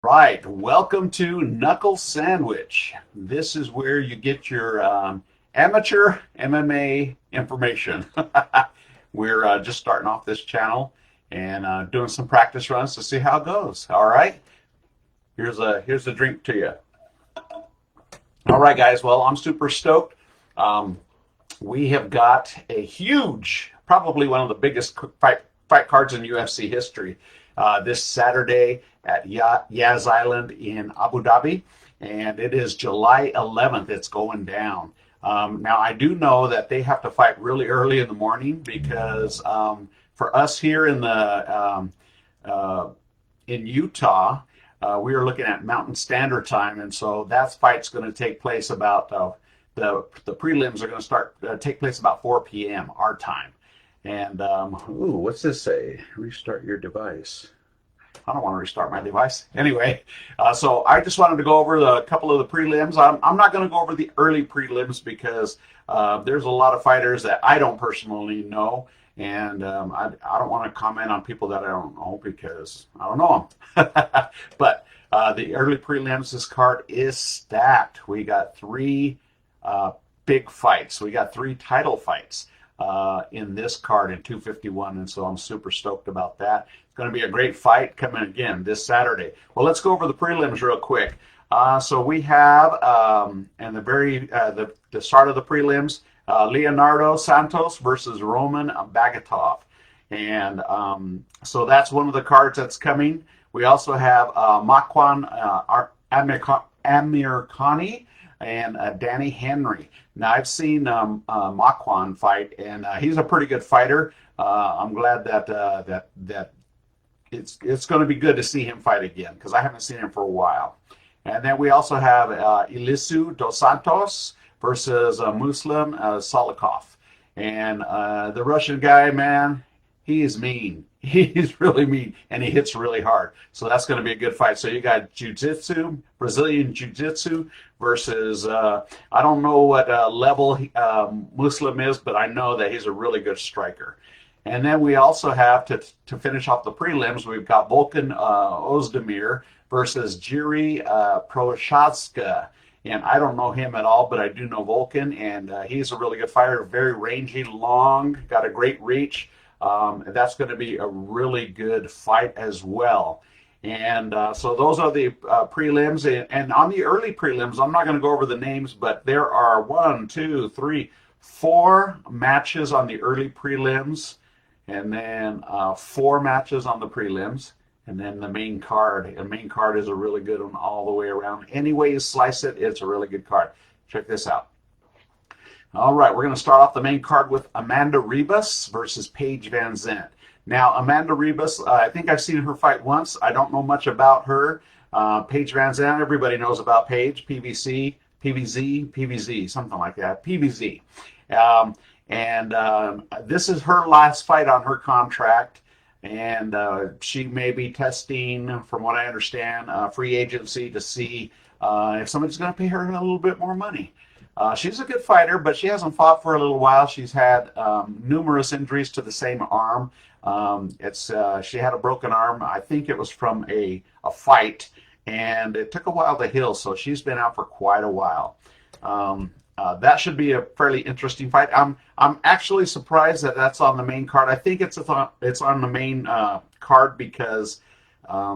Right, welcome to Knuckle Sandwich. This is where you get your amateur MMA information. We're just starting off this channel and doing some practice runs to see how it goes. All right, here's a drink to you. All right, guys. Well, I'm super stoked. Um, we have got a huge, probably one of the biggest fight cards in UFC history this Saturday at Yas Island in Abu Dhabi, and it is July 11th. It's going down. Now, I do know that they have to fight really early in the morning because for us here uh, in Utah, we are looking at Mountain Standard Time, and so that fight's going to take place about the prelims are going to start take place about 4 p.m. our time. And ooh, what's this say? Restart your device. I don't want to restart my device. Anyway, so I just wanted to go over a couple of the prelims. I'm not going to go over the early prelims because there's a lot of fighters that I don't personally know, and I don't want to comment on people that I don't know because I don't know them. But the early prelims, this card is stacked. We got three big fights. We got three title fights in this card in 251, and so I'm super stoked about that. It's going to be a great fight coming again this Saturday. Well, let's go over the prelims real quick. So we have, and the start of the prelims, Leonardo Santos versus Roman Bagatov. And so that's one of the cards that's coming. We also have Makwan Amirkhani and Danny Henry. Now, I've seen Makwan fight, and he's a pretty good fighter. I'm glad that it's going to be good to see him fight again because I haven't seen him for a while. And then we also have Ilisu Dos Santos versus Muslim Salikov. And the Russian guy, man, he is mean. He's really mean, and he hits really hard. So that's going to be a good fight. So you got jiu-jitsu, Brazilian jiu-jitsu versus, I don't know what level Muslim is, but I know that he's a really good striker. And then we also have, to finish off the prelims, we've got Volkan Ozdemir versus Jiri Prochazka. And I don't know him at all, but I do know Volkan, and he's a really good fighter, very rangy, long, got a great reach. That's going to be a really good fight as well. And so those are the prelims. And on the early prelims, I'm not going to go over the names, but there are 4 matches on the early prelims, and then 4 matches on the prelims, and then the main card. The main card is a really good one all the way around. Any way you slice it, it's a really good card. Check this out. All right, we're going to start off the main card with Amanda Ribas versus Paige Van Zandt. Now, Amanda Ribas, I think I've seen her fight once. I don't know much about her. Paige Van Zandt, everybody knows about Paige, PVZ, something like that, PVZ. This is her last fight on her contract, and she may be testing, from what I understand, free agency to see if somebody's going to pay her a little bit more money. She's a good fighter, but she hasn't fought for a little while. She's had numerous injuries to the same arm. She had a broken arm. I think it was from a fight, and it took a while to heal, so she's been out for quite a while. That should be a fairly interesting fight. I'm actually surprised that that's on the main card. I think it's on the main card because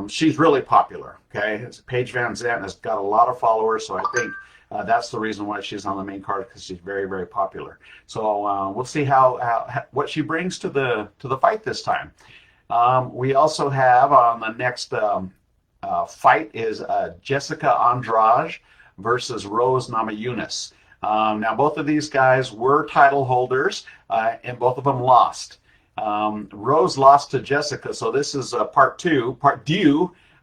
she's really popular. Okay, Paige Van Zandt has got a lot of followers, so I think that's the reason why she's on the main card, because she's very, very popular. So we'll see what she brings to the fight this time. We also have on the next fight is Jessica Andrade versus Rose Namajunas. Now, both of these guys were title holders, and both of them lost. Rose lost to Jessica, so this is part due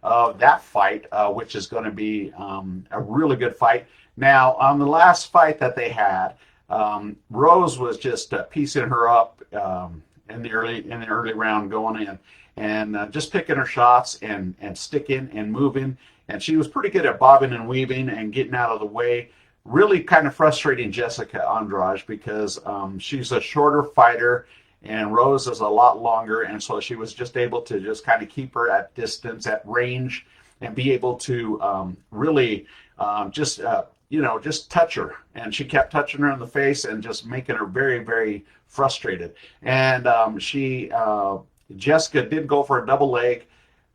of that fight, which is going to be a really good fight. Now, on the last fight that they had, Rose was just piecing her up in the early round going in, and just picking her shots and sticking and moving. And she was pretty good at bobbing and weaving and getting out of the way. Really kind of frustrating Jessica Andrade because she's a shorter fighter and Rose is a lot longer, and so she was just able to just kind of keep her at distance, at range, and be able to really just touch her. And she kept touching her in the face and just making her very, very frustrated. And Jessica did go for a double leg,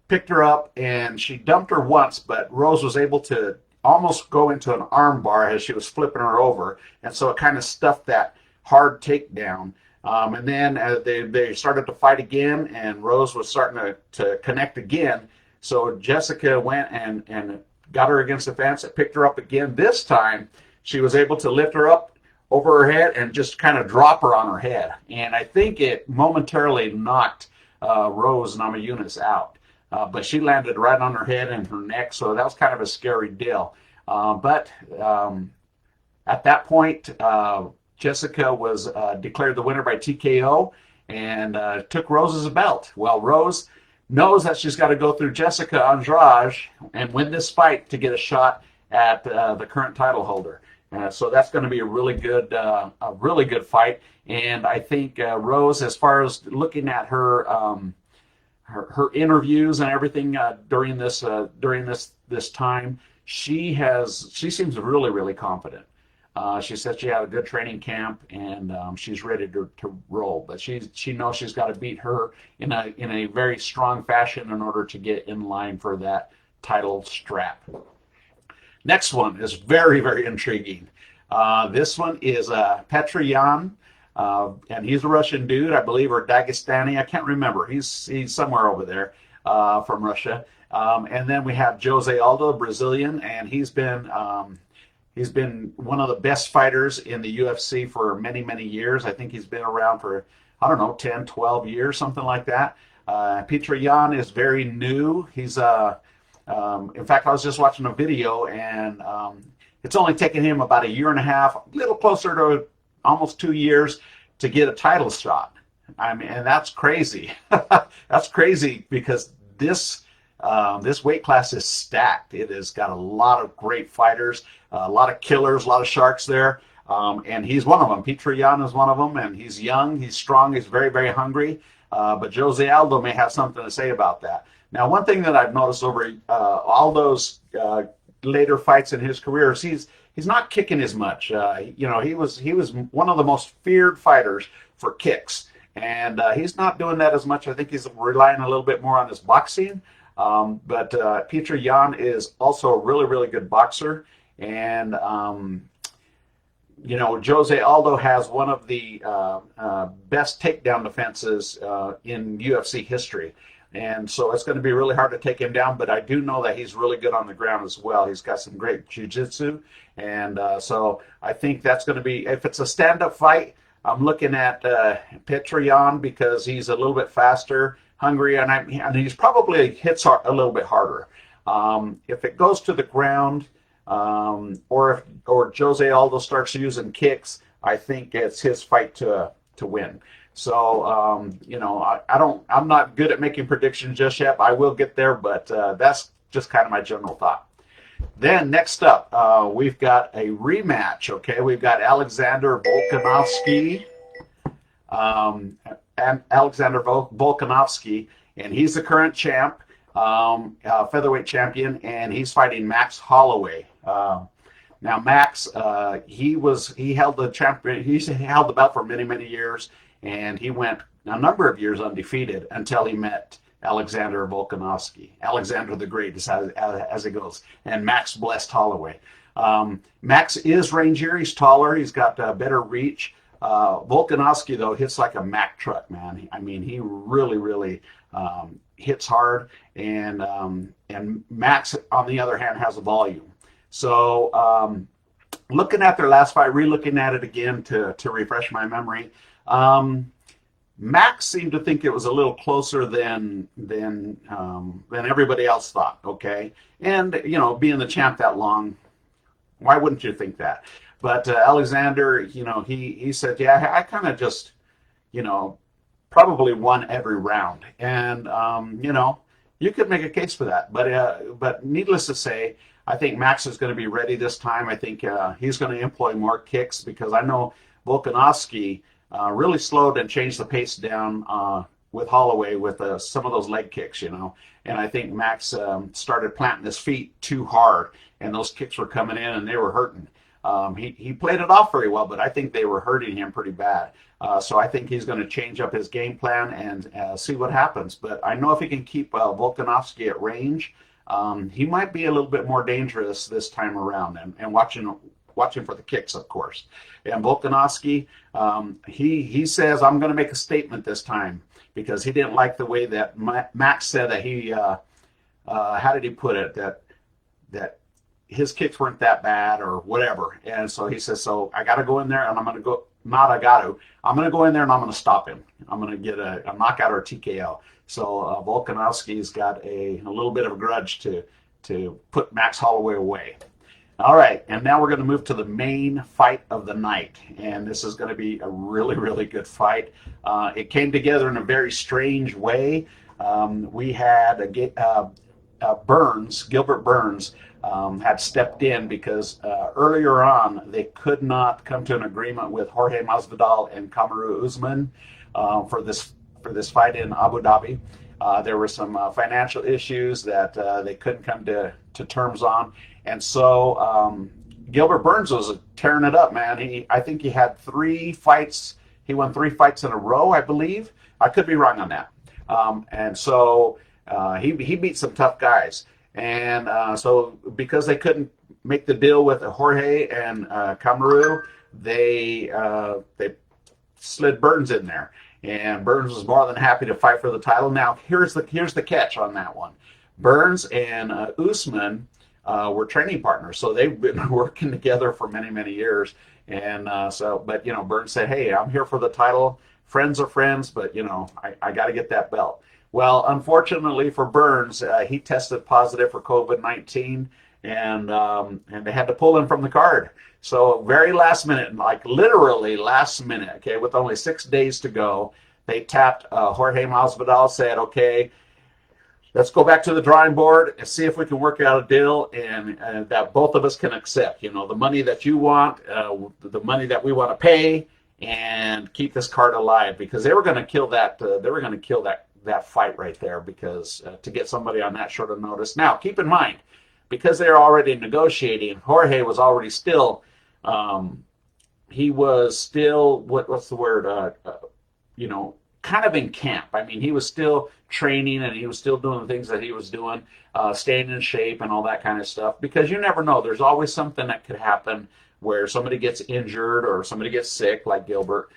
picked her up, and she dumped her once, but Rose was able to almost go into an arm bar as she was flipping her over. And so it kind of stuffed that hard takedown. And then they started to fight again, and Rose was starting to connect again. So Jessica went and got her against the fence and picked her up again. This time, she was able to lift her up over her head and just kind of drop her on her head. And I think it momentarily knocked Rose Namajunas out. But she landed right on her head and her neck, so that was kind of a scary deal. But at that point, Jessica was declared the winner by TKO and took Rose's belt. Well, Rose knows that she's got to go through Jessica Andrade and win this fight to get a shot at the current title holder. So that's going to be a really good fight. And I think Rose, as far as looking at her her interviews and everything during this time, she seems really, really confident. She said she had a good training camp and she's ready to roll. But she knows she's got to beat her in a very strong fashion in order to get in line for that title strap. Next one is very, very intriguing. This one is Petr Yan, and he's a Russian dude, I believe, or Dagestani. I can't remember. He's somewhere over there from Russia. And then we have Jose Aldo, Brazilian, and he's been one of the best fighters in the UFC for many, many years. I think he's been around for, 10, 12 years, something like that. Petr Yan is very new. He's in fact, I was just watching a video, and it's only taken him about a year and a half, a little closer to almost 2 years, to get a title shot. I mean, and that's crazy. That's crazy because this weight class is stacked. It has got a lot of great fighters, a lot of killers, a lot of sharks there, and he's one of them. Petr Yan is one of them, and he's young, he's strong, he's very, very hungry. But Jose Aldo may have something to say about that. Now, one thing that I've noticed over Aldo's later fights in his career is he's not kicking as much. He was one of the most feared fighters for kicks, and he's not doing that as much. I think he's relying a little bit more on his boxing. But Petr Yan is also a really, really good boxer, and Jose Aldo has one of the best takedown defenses in UFC history. And so it's going to be really hard to take him down, but I do know that he's really good on the ground as well. He's got some great jiu-jitsu, and so I think that's going to be, if it's a stand-up fight, I'm looking at Petr Yan because he's a little bit faster, hungry, and he's probably hits a little bit harder. If it goes to the ground, or Jose Aldo starts using kicks, I think it's his fight to win. So, I'm not good at making predictions just yet. I will get there, but that's just kind of my general thought. Then next up, we've got a rematch, okay? We've got Alexander Volkanovski, and he's the current champ, featherweight champion, and he's fighting Max Holloway. Now, Max, he held the belt for many, many years, and he went a number of years undefeated until he met Alexander Volkanovski, Alexander the Great, as it goes, and Max blessed Holloway. Max is rangier, he's taller, he's got better reach. Volkanovski, though, hits like a Mack truck, man. I mean, he really, really hits hard, and Max, on the other hand, has a volume. So looking at their last fight, re-looking at it again to refresh my memory, Max seemed to think it was a little closer than everybody else thought. Okay, and being the champ that long, why wouldn't you think that? But Alexander, he said, yeah, I kind of just, probably won every round, and you could make a case for that. But needless to say, I think Max is going to be ready this time. I think he's going to employ more kicks because I know Volkanovski really slowed and changed the pace down with Holloway with some of those leg kicks, And I think Max started planting his feet too hard, and those kicks were coming in and they were hurting. He played it off very well, but I think they were hurting him pretty bad. So I think he's going to change up his game plan and see what happens. But I know if he can keep Volkanovski at range, he might be a little bit more dangerous this time around. And watching for the kicks, of course. And Volkanovski, he says, I'm going to make a statement this time, because he didn't like the way that Max said that he, how did he put it, that his kicks weren't that bad or whatever. And so he says, so I got to go in there and I'm going to go, I'm going to go in there and I'm going to stop him. I'm going to get a knockout or a TKO. So Volkanovski's got a little bit of a grudge to put Max Holloway away. All right, and now we're going to move to the main fight of the night, and this is going to be a really, really good fight. It came together in a very strange way. We had Gilbert Burns, had stepped in because earlier on they could not come to an agreement with Jorge Masvidal and Kamaru Usman for this fight in Abu Dhabi. There were some financial issues that they couldn't come to terms on. And so Gilbert Burns was tearing it up, man. I think he had 3 fights. He won 3 fights in a row, I believe. I could be wrong on that. And so he beat some tough guys. And so because they couldn't make the deal with Jorge and Kamaru, they slid Burns in there. And Burns was more than happy to fight for the title. Now, here's the catch on that one. Burns and Usman were training partners, so they've been working together for many, many years. And but Burns said, "Hey, I'm here for the title. Friends are friends, but I got to get that belt." Well, unfortunately for Burns, he tested positive for COVID-19, and they had to pull him from the card. So very last minute, like literally last minute, okay, with only 6 days to go, they tapped Jorge Masvidal, said, "Okay, let's go back to the drawing board and see if we can work out a deal and that both of us can accept. The money that you want, the money that we want to pay, and keep this card alive," because they were going to kill that. They were going to kill that fight right there, because to get somebody on that short of notice. Now, keep in mind, because they're already negotiating, Jorge was already still. He was still what's the word? Kind of in camp. I mean, he was still training and he was still doing the things that he was doing, staying in shape and all that kind of stuff, because you never know. There's always something that could happen where somebody gets injured or somebody gets sick, like Gilbert.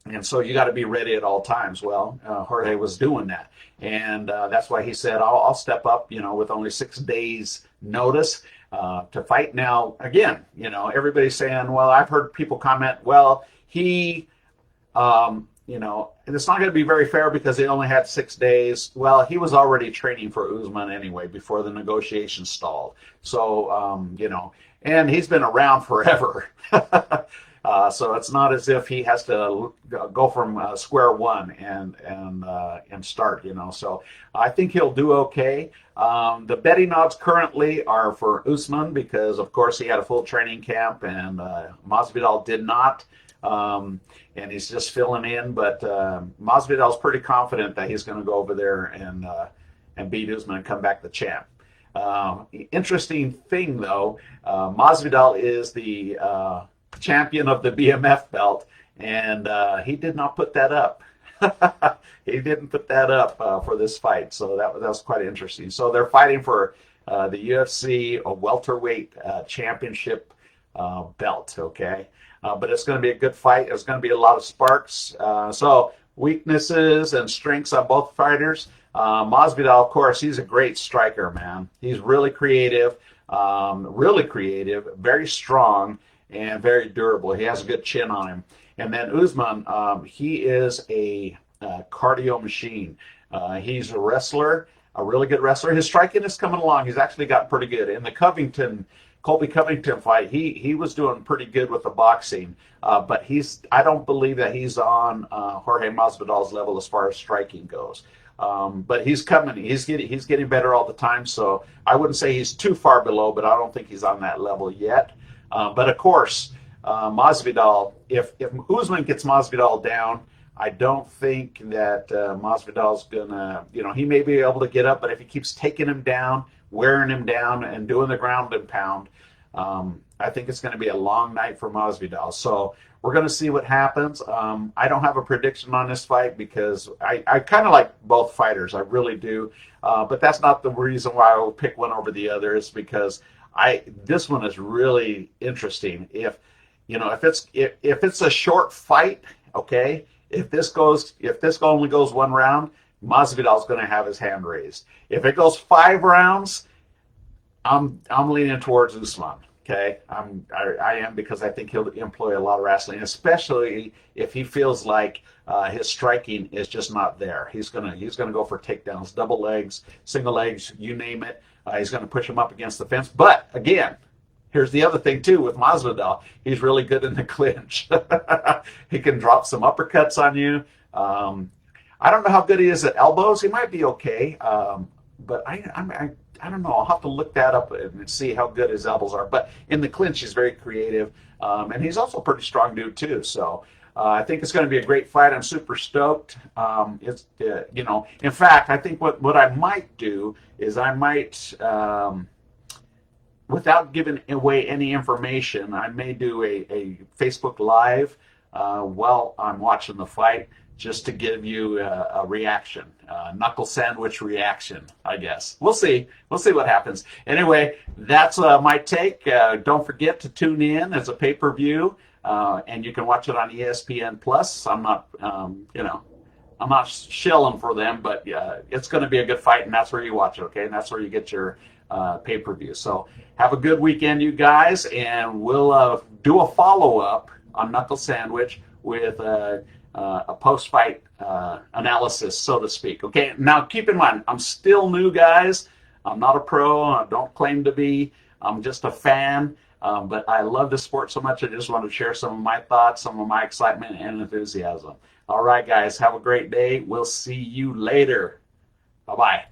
And so you got to be ready at all times. Well, Jorge was doing that. And that's why he said, I'll step up, with only 6 days notice to fight. Now, again, everybody's saying, well, I've heard people comment, well, he, and it's not going to be very fair because they only had 6 days. Well, he was already training for Usman anyway before the negotiations stalled. So, and he's been around forever. So it's not as if he has to go from square one and start, So I think he'll do okay. The betting odds currently are for Usman because, of course, he had a full training camp and Masvidal did not. And he's just filling in, but Masvidal's pretty confident that he's going to go over there and beat Usman and come back the champ. Interesting thing, though, Masvidal is the champion of the BMF belt, and he did not put that up. He didn't put that up for this fight, so that was quite interesting. So they're fighting for the UFC welterweight championship belt, okay? But it's going to be a good fight. There's going to be a lot of sparks. So weaknesses and strengths on both fighters. Masvidal, of course, he's a great striker, man. He's really creative, very strong, and very durable. He has a good chin on him. And then Usman, he is a cardio machine. He's a wrestler, a really good wrestler. His striking is coming along. He's actually gotten pretty good. In the Colby Covington fight, he was doing pretty good with the boxing, but I don't believe that he's on Jorge Masvidal's level as far as striking goes. But he's coming. He's getting better all the time. So I wouldn't say he's too far below, but I don't think he's on that level yet. But of course, Masvidal, if Usman gets Masvidal down, I don't think that Masvidal's gonna, he may be able to get up, but if he keeps taking him down, wearing him down, and doing the ground and pound, I think it's going to be a long night for Masvidal. So we're going to see what happens. I don't have a prediction on this fight because I kind of like both fighters. I really do. But that's not the reason why I will pick one over the other. It's because this one is really interesting. If it's a short fight, okay. If this only goes one round, Masvidal's going to have his hand raised. If it goes 5 rounds, I'm leaning towards Guzman. Okay, I am, because I think he'll employ a lot of wrestling, especially if he feels like his striking is just not there. He's gonna go for takedowns, double legs, single legs, you name it. He's gonna push him up against the fence. But again, here's the other thing too with Masvidal. He's really good in the clinch. He can drop some uppercuts on you. I don't know how good he is at elbows. He might be okay, but I don't know. I'll have to look that up and see how good his elbows are. But in the clinch, he's very creative, and he's also a pretty strong dude too. So I think it's going to be a great fight. I'm super stoked. In fact, I think what I might do is I might, without giving away any information, I may do a Facebook Live while I'm watching the fight, just to give you a reaction, knuckle sandwich reaction, I guess. We'll see. We'll see what happens. Anyway, that's my take. Don't forget to tune in as a pay-per-view, and you can watch it on ESPN Plus. I'm not, I'm not shilling for them, but it's going to be a good fight, and that's where you watch it, okay? And that's where you get your pay-per-view. So have a good weekend, you guys, and we'll do a follow-up on Knuckle Sandwich with a post-fight analysis, so to speak. Okay, now keep in mind, I'm still new, guys. I'm not a pro. I don't claim to be. I'm just a fan, but I love the sport so much. I just want to share some of my thoughts, some of my excitement and enthusiasm. All right, guys, have a great day. We'll see you later. Bye-bye.